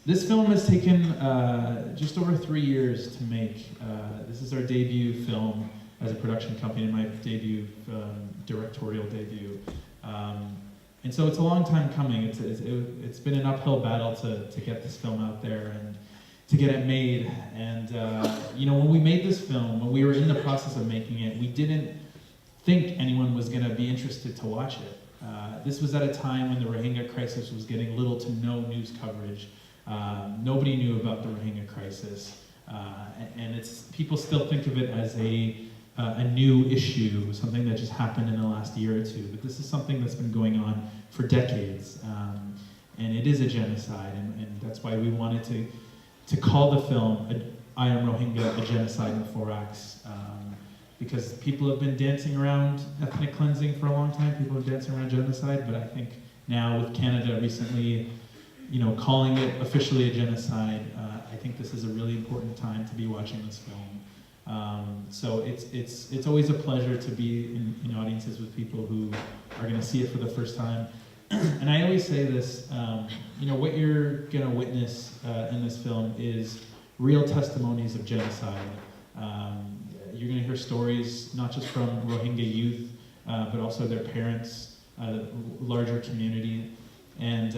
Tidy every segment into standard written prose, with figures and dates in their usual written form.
This film has taken just over 3 years to make. This is our debut film as a production company, my debut directorial debut. And so it's a long time coming. It's been an uphill battle to get this film out there and to get it made. And you know, when we made this film, when we were in the process of making it, we didn't think anyone was going to be interested to watch it. This was at a time when the Rohingya crisis was getting little to no news coverage. Nobody knew about the Rohingya crisis, and people still think of it as a new issue, something that just happened in the last year or two. But this is something that's been going on for decades, and it is a genocide, and that's why we wanted to call the film "I Am Rohingya: A Genocide in 4 Acts." Because people have been dancing around ethnic cleansing for a long time. People are dancing around genocide, but I think now with Canada recently, you know, calling it officially a genocide, I think this is a really important time to be watching this film. So it's always a pleasure to be in audiences with people who are going to see it for the first time. And I always say this, you know, what you're going to witness in this film is real testimonies of genocide. You're going to hear stories not just from Rohingya youth, but also their parents, larger community. And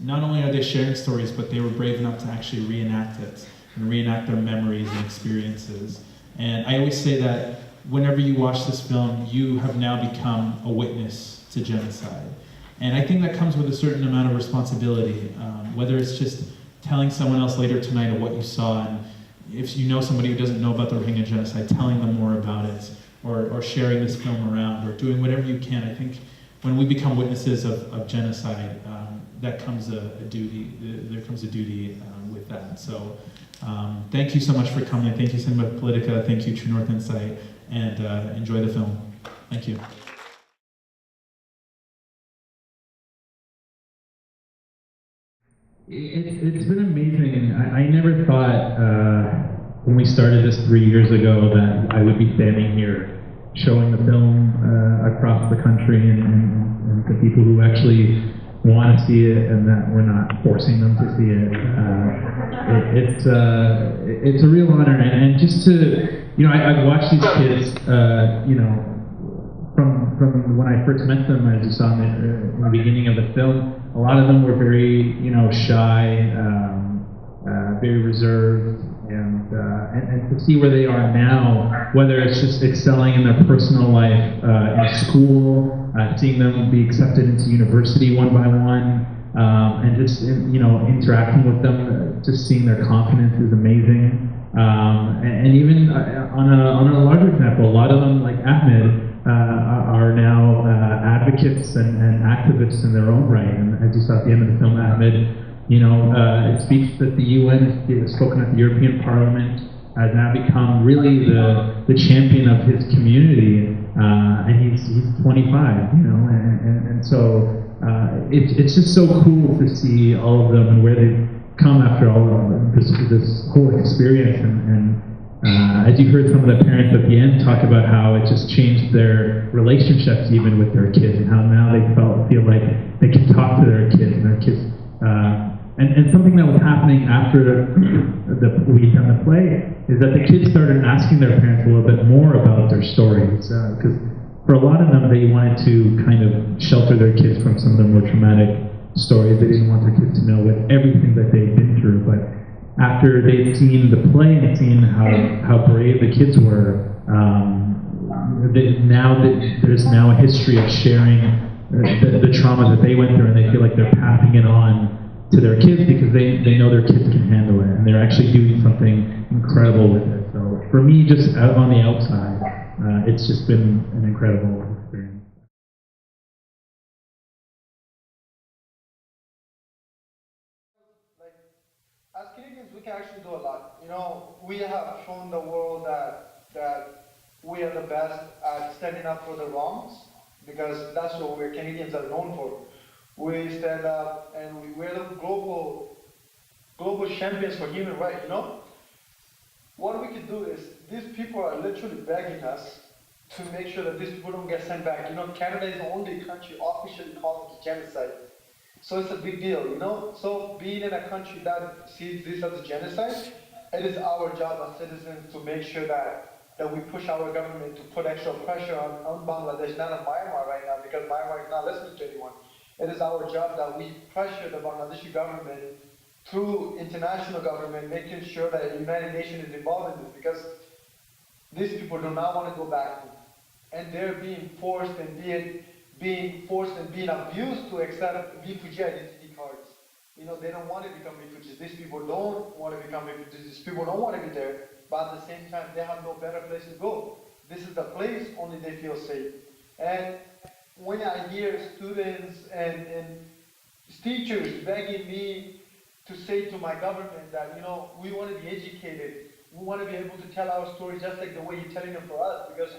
not only are they sharing stories, but they were brave enough to actually reenact it and reenact their memories and experiences. And I always say that whenever you watch this film, you have now become a witness to genocide. And I think that comes with a certain amount of responsibility, whether it's just telling someone else later tonight of what you saw, and if you know somebody who doesn't know about the Rohingya genocide, telling them more about it, or sharing this film around, or doing whatever you can. I think when we become witnesses of genocide, that comes a duty. There comes a duty with that. So thank you so much for coming. Thank you, Cinema Politica. Thank you, True North Insight, and enjoy the film. Thank you. It's been amazing. I never thought when we started this 3 years ago that I would be standing here showing the film across the country and to people who actually want to see it, and that we're not forcing them to see it. It's a real honor, and just to, you know, I've watched these kids, you know, from when I first met them, as you saw in the beginning of the film. A lot of them were very, you know, shy, very reserved, and to see where they are now, whether it's just excelling in their personal life, in school, seeing them be accepted into university one by one, and just, you know, interacting with them, just seeing their confidence is amazing. And even on a larger example, a lot of them, like Ahmed, are now advocates and activists in their own right. And as you saw at the end of the film, Ahmed, you know, it speaks at the UN, has spoken at the European Parliament, has now become really the champion of his community, and he's 25, you know, and so it's just so cool to see all of them and where they've come after all of this whole experience, and as you heard some of the parents at the end talk about how it just changed their relationships even with their kids, and how now they feel like they can talk to their kids, and their kids, and something that was happening after we done the play is that the kids started asking their parents a little bit more about their stories, because for a lot of them they wanted to kind of shelter their kids from some of their more traumatic stories. They didn't want their kids to know what everything that they'd been through, but after they'd seen the play and seen how brave the kids were, there's now a history of sharing the trauma that they went through, and they feel like they're passing it on to their kids because they know their kids can handle it, and they're actually doing something incredible with it. So for me, just out on the outside, it's just been an incredible experience. As Canadians, we can actually do a lot. You know, we have shown the world that we are the best at standing up for the wrongs, because that's what we Canadians are known for. We stand up and we're the global champions for human rights, you know? What we can do is, these people are literally begging us to make sure that these people don't get sent back. You know, Canada is the only country officially calling it genocide. So it's a big deal, you know? So being in a country that sees this as a genocide, it is our job as citizens to make sure that we push our government to put extra pressure on Bangladesh, not on Myanmar right now, because Myanmar is not listening to anyone. It is our job that we pressure the Bangladeshi government through international government, making sure that the United Nations is involved in this, because these people do not want to go back home, and they're being forced and being abused to accept refugee identity cards. You know, they don't want to become refugees. These people don't want to become refugees. These people don't want to be there, but at the same time, they have no better place to go. This is the place only they feel safe. And when I hear students and teachers begging me to say to my government that, you know, we want to be educated, we want to be able to tell our story just like the way you're telling it for us, because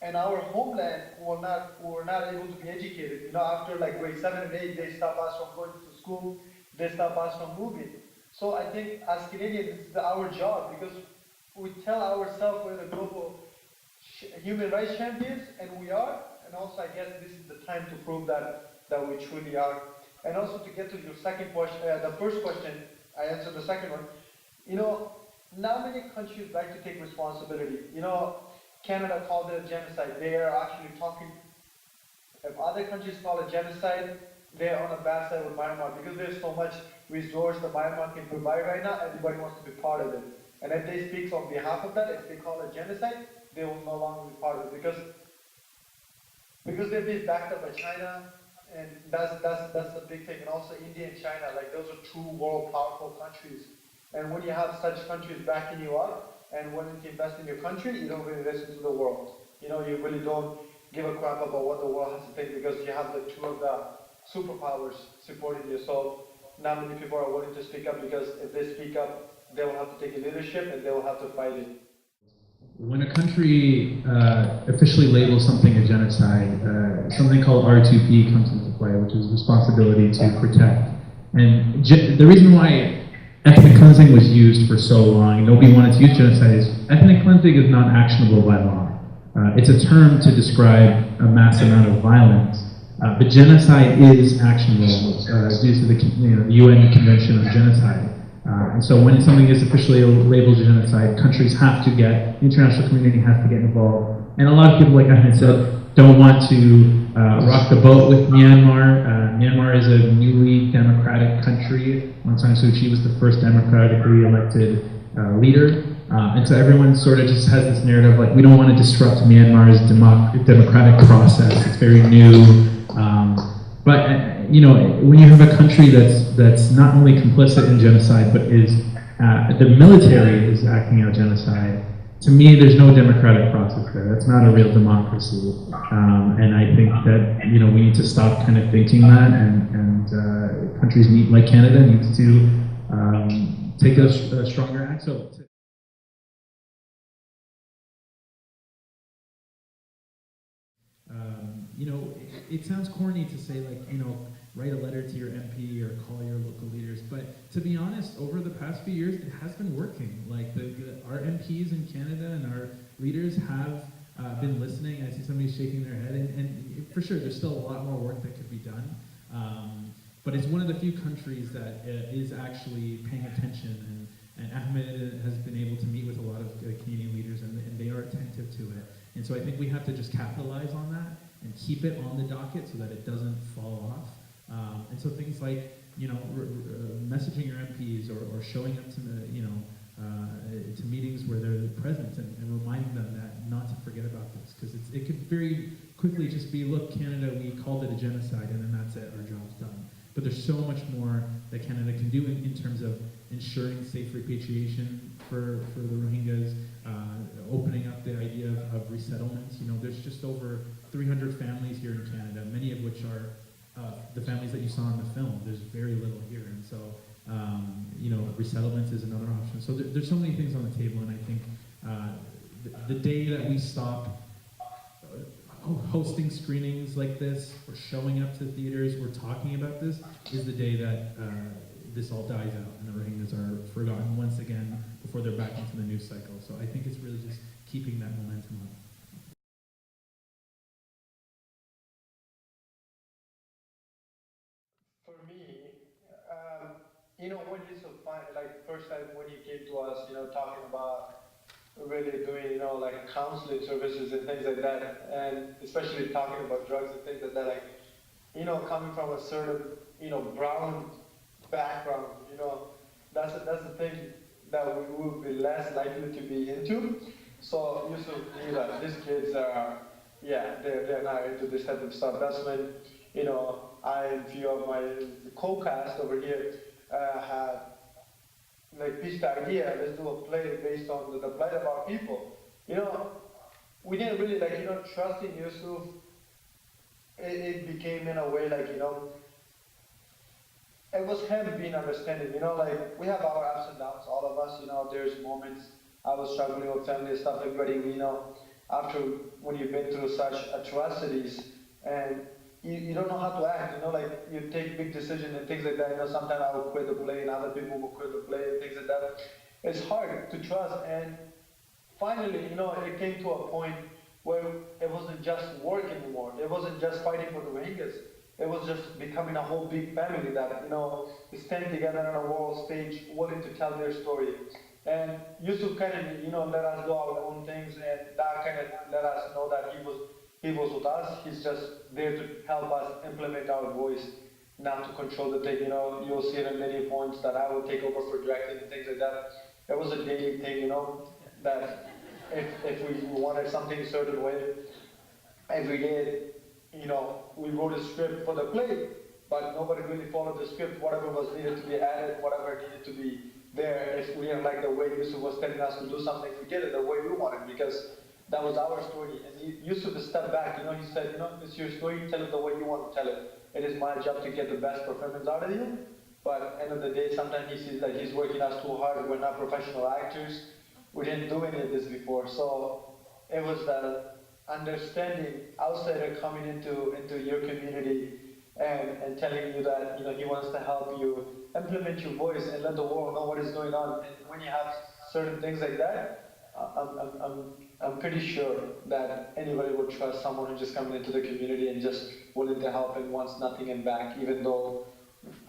in our homeland, we're not able to be educated. You know, after like grade 7 and 8, they stop us from going to school, they stop us from moving. So I think as Canadians, it's our job, because we tell ourselves we're the global human rights champions, and we are, and also I guess this is the time to prove that we truly are. And also to get to your second question, the first question, I answered the second one. You know, not many countries like to take responsibility. You know, Canada called it a genocide. They are actually talking, if other countries call it genocide, they're on the bad side with Myanmar, because there's so much resource that Myanmar can provide right now, everybody wants to be part of it. And if they speak on behalf of that, if they call it genocide, they will no longer be part of it, because they're being backed up by China, and that's the big thing. And also India and China, like those are two world powerful countries. And when you have such countries backing you up and wanting to invest in your country, you don't really listen to the world. You know, you really don't give a crap about what the world has to think, because you have the two of the superpowers supporting you. So not many people are willing to speak up, because if they speak up, they will have to take a leadership and they will have to fight it. When a country officially labels something a genocide, something called R2P comes into play, which is responsibility to protect. And the reason why ethnic cleansing was used for so long, nobody wanted to use genocide, is ethnic cleansing is not actionable by law. It's a term to describe a mass amount of violence, but genocide is actionable due to the UN Convention on Genocide. And so when something is officially labeled genocide, countries have to get, the international community has to get involved. And a lot of people, like Ahmed said, don't want to rock the boat with Myanmar. Myanmar is a newly democratic country. Aung San Suu Kyi was the first democratically elected leader. And so everyone sort of just has this narrative like, we don't want to disrupt Myanmar's democratic process. It's very new. But you know, when you have a country that's not only complicit in genocide, but is the military is acting out genocide, to me, there's no democratic process there. That's not a real democracy. And I think that, you know, we need to stop kind of thinking that, and countries like Canada needs to take a stronger act. So. You know, it sounds corny to say, like, you know, write a letter to your MP or call your local leaders, but to be honest, over the past few years, it has been working. Like, our MPs in Canada and our leaders have been listening. I see somebody shaking their head, and for sure, there's still a lot more work that could be done. But it's one of the few countries that is actually paying attention, and Ahmed has been able to meet with a lot of Canadian leaders, and they are attentive to it. And so I think we have to just capitalize on that and keep it on the docket so that it doesn't fall off. And so things like, you know, messaging your MPs or showing up to to meetings where they're present and reminding them that not to forget about this, because it could very quickly just be, look, Canada, we called it a genocide, and then that's it, our job's done. But there's so much more that Canada can do in terms of ensuring safe repatriation for the Rohingyas, opening up the idea of resettlement. You know, there's just over 300 families here in Canada, many of which are the families that you saw in the film. There's very little here, and so you know, resettlement is another option. So there's so many things on the table, and I think the day that we stop hosting screenings like this, or showing up to theaters, we're talking about this, is the day that this all dies out and the Rohingyas are forgotten once again before they're back into the news cycle. So I think it's really just keeping that momentum up. For me, you know, when Yusuf, like first time when he came to us, you know, talking about really doing, you know, like counseling services and things like that, and especially talking about drugs and things like that, like, you know, coming from a certain, you know, brown background, you know, that's the thing that we would be less likely to be into. So Yusuf knew that these kids are, yeah, they're not into this type of stuff. That's when, you know, I and a few of my co-cast over here had like pitched the idea, let's do a play based on the plight of our people. You know, we didn't really like, you know, trusting Yusuf, it became in a way like, you know, it was him being understanding, you know, like we have our ups and downs, all of us, you know, there's moments I was struggling with family and stuff, everybody, you know, after when you've been through such atrocities and you don't know how to act, you know, like you take big decisions and things like that, you know, sometimes I will quit the play and other people will quit the play and things like that. It's hard to trust, and finally, you know, it came to a point where it wasn't just work anymore. It wasn't just fighting for the Rohingyas. It was just becoming a whole big family that, you know, stand together on a world stage, willing to tell their story. And Yusuf kind of, you know, let us do our own things, and that kind of let us know that he was with us. He's just there to help us implement our voice, not to control the thing. You know, you'll see it in many points that I will take over for directing and things like that. It was a daily thing, you know, that if we wanted something a certain way, every day, you know, we wrote a script for the play, but nobody really followed the script. Whatever was needed to be added, whatever needed to be there. If we didn't like the way Yusuf was telling us to do something, we did it the way we wanted, because that was our story. And Yusuf stepped back, you know, he said, you know, it's your story, tell it the way you want to tell it. It is my job to get the best performance out of you. But at the end of the day, sometimes he sees that he's working us too hard. We're not professional actors. We didn't do any of this before. So it was the understanding outsider coming into your community and telling you that, you know, he wants to help you implement your voice and let the world know what is going on. And when you have certain things like that, I'm pretty sure that anybody would trust someone who's just coming into the community and just willing to help and wants nothing in back, even though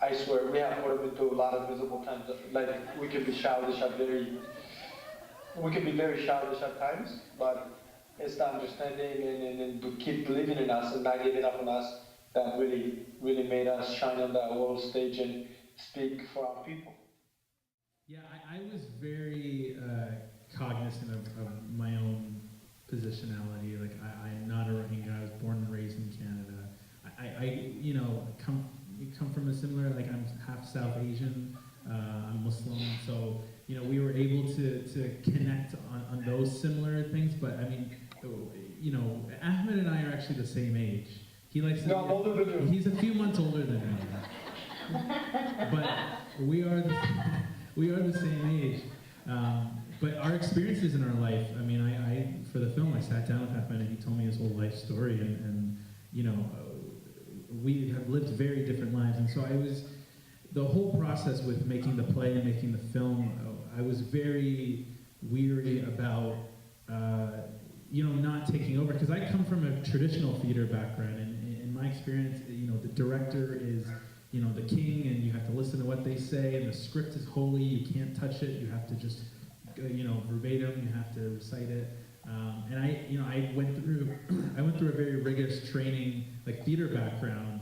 I swear we have put them into a lot of visible times. Like we could be childish at times, but it's the understanding and to keep believing in us and not giving up on us that really made us shine on that world stage and speak for our people. Yeah, I was very cognizant of my own positionality. Like I'm not a Rohingya. I was born and raised in Canada. I you know, come from a similar, like I'm half South Asian. I'm Muslim, so you know we were able to connect on those similar things. But I mean, you know, Ahmed and I are actually the same age. He likes to. Older than you. He's a few months older than me, but we are the same age. But our experiences in our life. I mean, I for the film I sat down with Ahmed and he told me his whole life story, and you know, we have lived very different lives, and so the whole process with making the play and making the film, I was very weary about, you know, not taking over, because I come from a traditional theater background, and in my experience, you know, the director is, you know, the king, and you have to listen to what they say, and the script is holy, you can't touch it, you have to just, you know, verbatim, you have to recite it. And I went through a very rigorous training, like theater background,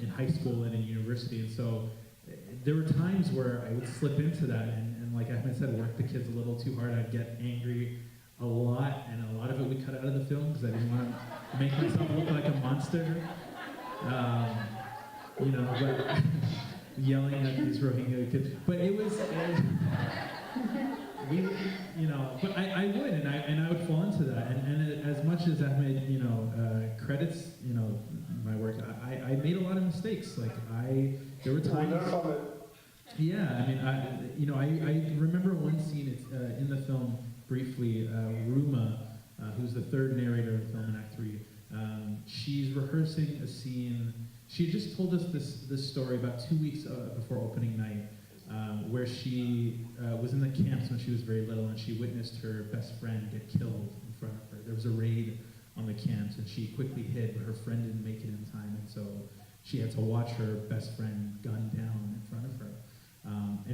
in high school and in university, and so there were times where I would slip into that, and like Ahmed said, work the kids a little too hard. I'd get angry a lot, and a lot of it we cut out of the film because I didn't want to make myself look like a monster. You know, but yelling at these Rohingya kids. But it was, you know, but I would, and I would fall into that. And as much as Ahmed, you know, credits, you know, my work, I made a lot of mistakes. Like there were times. Yeah, I mean, I remember one scene in the film briefly. Ruma, who's the third narrator of the film in Act 3, she's rehearsing a scene. She had just told us this story about 2 weeks before opening night, where she was in the camps when she was very little, and she witnessed her best friend get killed in front of her. There was a raid on the camps, and she quickly hid, but her friend didn't make it in time, and so she had to watch her best friend gunned down in front of her.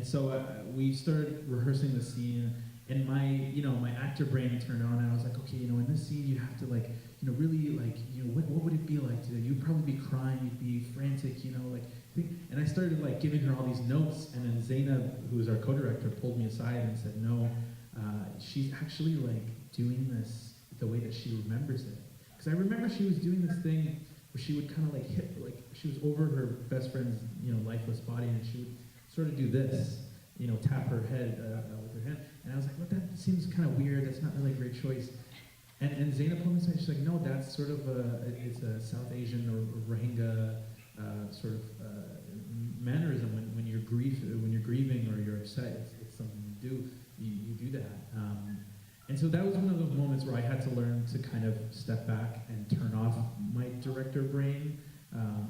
so we started rehearsing the scene, and my actor brain turned on, and I was like, okay, in this scene you have to really what would it be like today? You'd probably be crying, you'd be frantic, and I started giving her all these notes, and then Zainab, who was our co-director, pulled me aside and said, no, she's actually doing this the way that she remembers it. Because I remember she was doing this thing where she would kind of hit, she was over her best friend's, lifeless body, and she would sort of do this, tap her head with her hand. And I was like, well, that seems kind of weird, that's not really a great choice. And Zainab pulled me aside, she's like, no, that's sort of it's a South Asian or Rohingya sort of mannerism when you're grieving or you're upset, it's something you do, you do that. And so that was one of those moments where I had to learn to kind of step back and turn off my director brain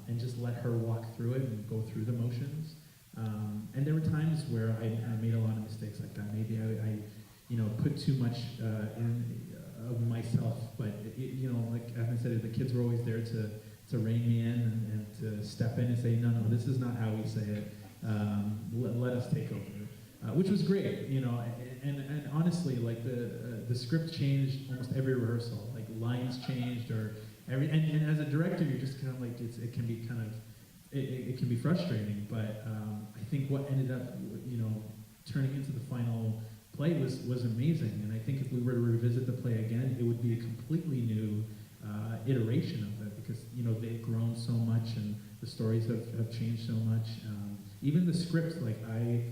and just let her walk through it and go through the motions. And there were times where I made a lot of mistakes like that. Maybe I put too much of myself, but like Ahmed said, the kids were always there to rein me in and to step in and say, no, this is not how we say it. Let us take over, which was great, And honestly, the script changed almost every rehearsal. Lines changed, and as a director, you're just kind of it can be kind of it can be frustrating. But I think what ended up turning into the final play was amazing. And I think if we were to revisit the play again, it would be a completely new iteration of it, because they've grown so much and the stories have changed so much. Even the script, I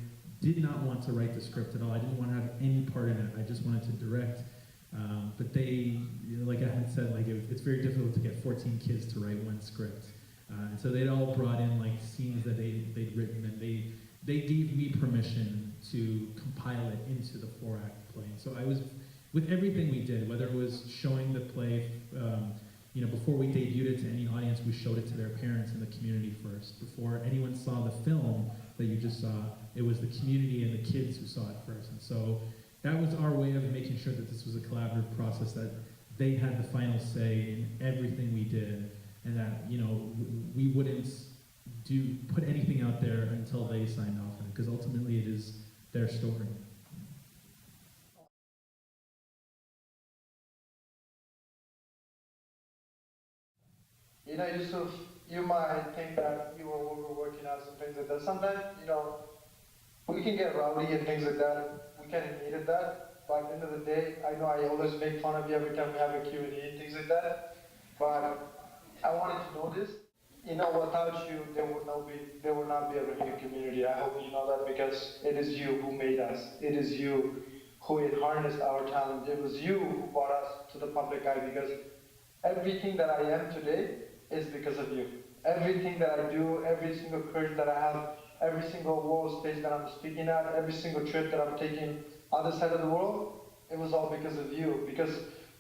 did not want to write the script at all. I didn't want to have any part in it. I just wanted to direct. But they, like I had said, it's very difficult to get 14 kids to write one script. And so they'd all brought in scenes that they'd written, and they gave me permission to compile it into the 4-act play. So I was, with everything we did, whether it was showing the play, before we debuted it to any audience, we showed it to their parents and the community first. Before anyone saw the film that you just saw, it was the community and the kids who saw it first. And so that was our way of making sure that this was a collaborative process, that they had the final say in everything we did, and that we wouldn't put anything out there until they signed off on it, because ultimately it is their story. Yusuf, you might think that you were overworking us and things like that. Sometimes, we can get rowdy and things like that. We kind of needed that. But at the end of the day, I know I always make fun of you every time we have a Q&A and things like that. But I wanted to know this. Without you, there would not be a Rohingya community. I hope you know that, because it is you who made us. It is you who harnessed our talent. It was you who brought us to the public eye, because everything that I am today is because of you. Everything that I do, every single courage that I have, every single world stage that I'm speaking at, every single trip that I'm taking other side of the world, it was all because of you. Because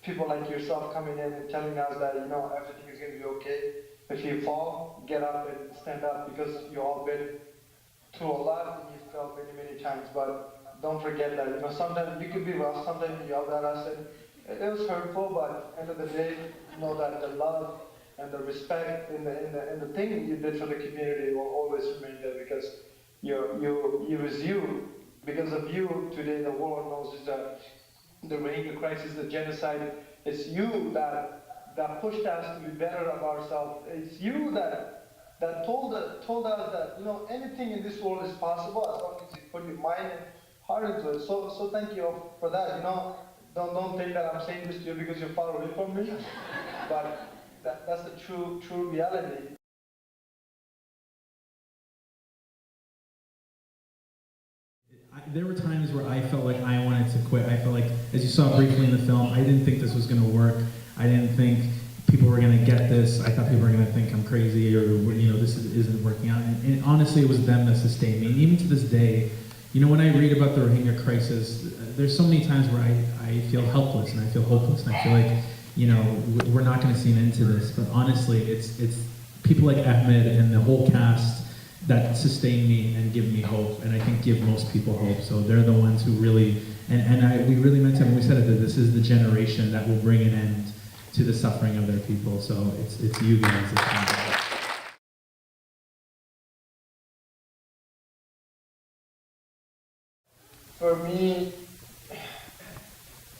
people like yourself coming in and telling us that, everything is going to be okay. If you fall, get up and stand up, because you've all been through a lot and you've felt many, many times. But don't forget that, sometimes you could be rough, sometimes you yelled at us, and it was hurtful, but at the end of the day, know that the love and the respect and the thing you did for the community will always remain there, because it was you. Because of you, today the world knows is the Rohingya crisis, the genocide. It's you that pushed us to be better of ourselves. It's you that told us that anything in this world is possible as long as you put your mind and heart into it. So thank you for that. Don't think that I'm saying this to you because you're far away from me, but that's the true reality. There were times where I felt like I wanted to quit. I felt like, as you saw briefly in the film, I didn't think this was going to work. I didn't think people were going to get this. I thought people were going to think I'm crazy, or this isn't working out. And honestly, it was them that sustained me. And even to this day, when I read about the Rohingya crisis, there's so many times where I feel helpless and I feel hopeless, and I feel like we're not going to see an end to this. But honestly, it's people like Ahmed and the whole cast that sustain me and give me hope, and I think give most people hope. So they're the ones who really, we really meant to, when we said it, that this is the generation that will bring an end to the suffering of their people. So it's you guys. for me,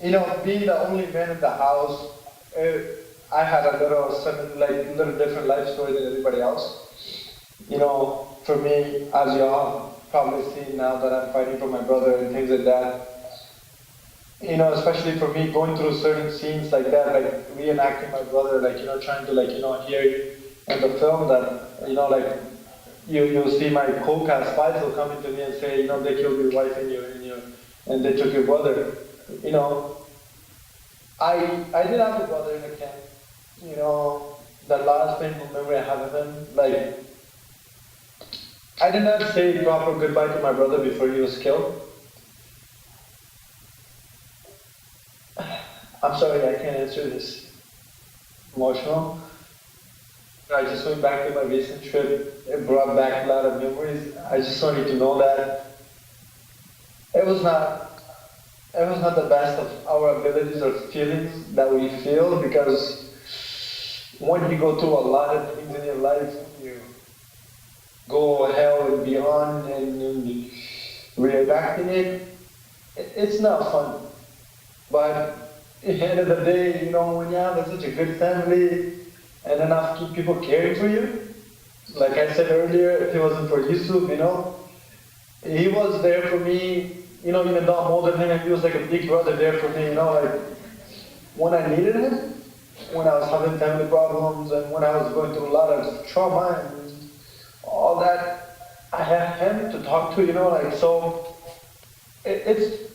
you know, being the only man in the house, I had a little different life story than everybody else. You know, for me, as y'all probably seen now that I'm fighting for my brother and things like that, you know, especially for me, going through certain scenes like that, like reenacting my brother, like, you know, trying to, like, you know, hear in the film that, you know, like, you'll see my co-cast Spies will come into me and say, you know, they killed your wife and they took your brother. You know, I did have a brother in the camp. You know, the last painful memory I have of him, like, I did not say proper goodbye to my brother before he was killed. I'm sorry, I can't answer this. Emotional. I just went back to my recent trip. It brought back a lot of memories. I just want you to know that it was not the best of our abilities or feelings that we feel, because when you go through a lot of things in your life, you go hell and beyond and reenacting it's not fun. But at the end of the day, you know, when you have such a good family and enough people caring for you, like I said earlier, if it wasn't for Yusuf, you know, he was there for me, you know, even though I'm older than him, he was like a big brother there for me, you know, like when I needed him, when I was having family problems and when I was going through a lot of trauma and all that, I had him to talk to, you know, like, so it's,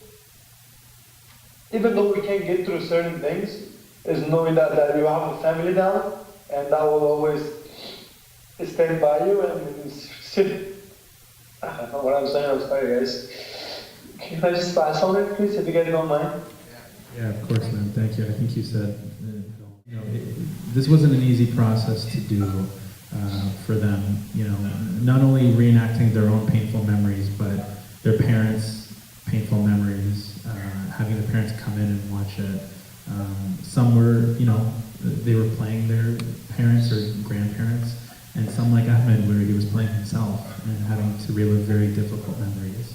even though we can't get through certain things, is knowing that you have a family now, and that will always stand by you and sit. I don't know what I'm saying, I'm sorry guys. Can I just pass on it, please, if you guys don't mind? Yeah, of course, man. Thank you. I think you said, you know, this wasn't an easy process to do for them. You know, not only reenacting their own painful memories, but their parents' painful memories. Having the parents come in and watch it. Some were, you know, they were playing their parents or grandparents, and some like Ahmed, where he was playing himself and having to relive very difficult memories.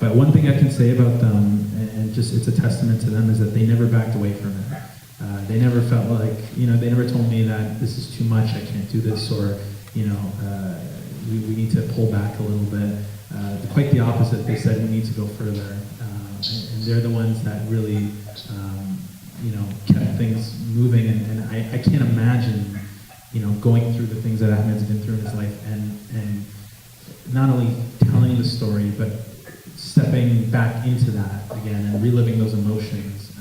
But one thing I can say about them, and just it's a testament to them, is that they never backed away from it. They never felt like, you know, they never told me that this is too much, I can't do this, or, you know, we need to pull back a little bit. Quite the opposite, they said we need to go further. And they're the ones that really, you know, kept things moving. And I can't imagine, you know, going through the things that Ahmed's been through in his life and not only telling the story, but stepping back into that again and reliving those emotions.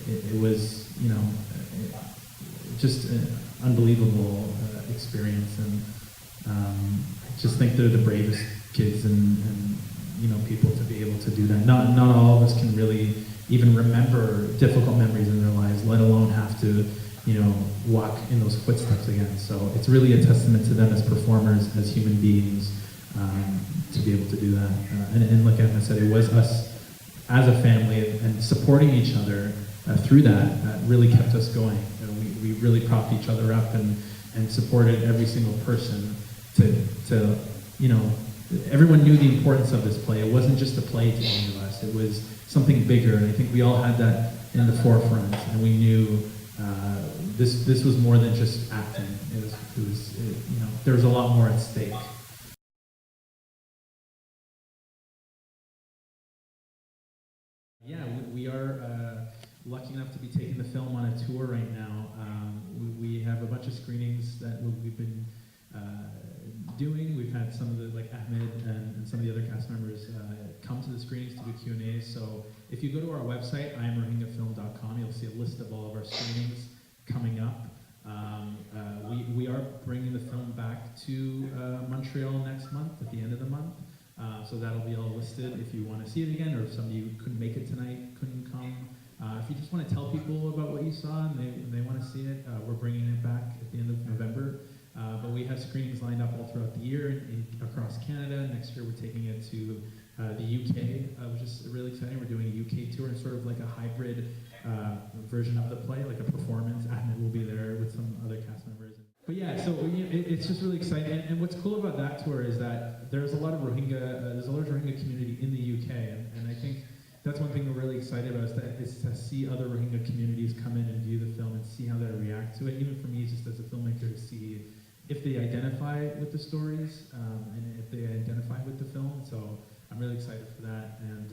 It was, you know, just an unbelievable experience. And I just think they're the bravest kids and you know, people to be able to do that. Not all of us can really even remember difficult memories in their lives, let alone have to, you know, walk in those footsteps again. So it's really a testament to them as performers, as human beings, to be able to do that. And like Ahmed said, it was us as a family and supporting each other through that really kept us going. You know, we really propped each other up and supported every single person to you know, everyone knew the importance of this play. It wasn't just a play to any of us. It was something bigger, and I think we all had that in the forefront, and we knew this was more than just acting. It was you know, there was a lot more at stake. Yeah, we are lucky enough to be taking the film on a tour right now. We have a bunch of screenings that we've been doing. We've had some of the, like Ahmed and some of the other cast members come to the screenings to do Q&As. So if you go to our website, imrohingyafilm.com, you'll see a list of all of our screenings coming up. We are bringing the film back to Montreal next month, at the end of the month. So that'll be all listed if you want to see it again, or if some of you couldn't make it tonight, couldn't come. If you just want to tell people about what you saw and they want to see it, we're bringing it back at the end of November. But we have screenings lined up all throughout the year across Canada. Next year we're taking it to the UK, which is really exciting. We're doing a UK tour and sort of like a hybrid version of the play, like a performance. Ahmed will be there with some other cast members. But yeah, so it's just really exciting. And what's cool about that tour is that there's a lot of Rohingya, there's a large Rohingya community in the UK, and I think that's one thing we're really excited about is to see other Rohingya communities come in and view the film and see how they react to it. Even for me, just as a filmmaker, to see if they identify with the stories and if they identify with the film. So I'm really excited for that, and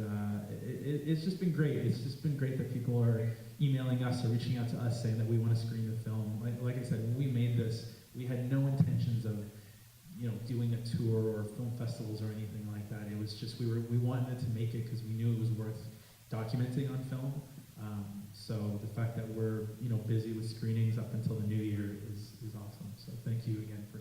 it's just been great. It's just been great that people are emailing us or reaching out to us saying that we want to screen the film. Like I said, when we made this, we had no intentions of doing a tour or film festivals or anything like that. It was just we wanted to make it because we knew it was worth documenting on film. So the fact that we're busy with screenings up until the new year is awesome. So thank you again for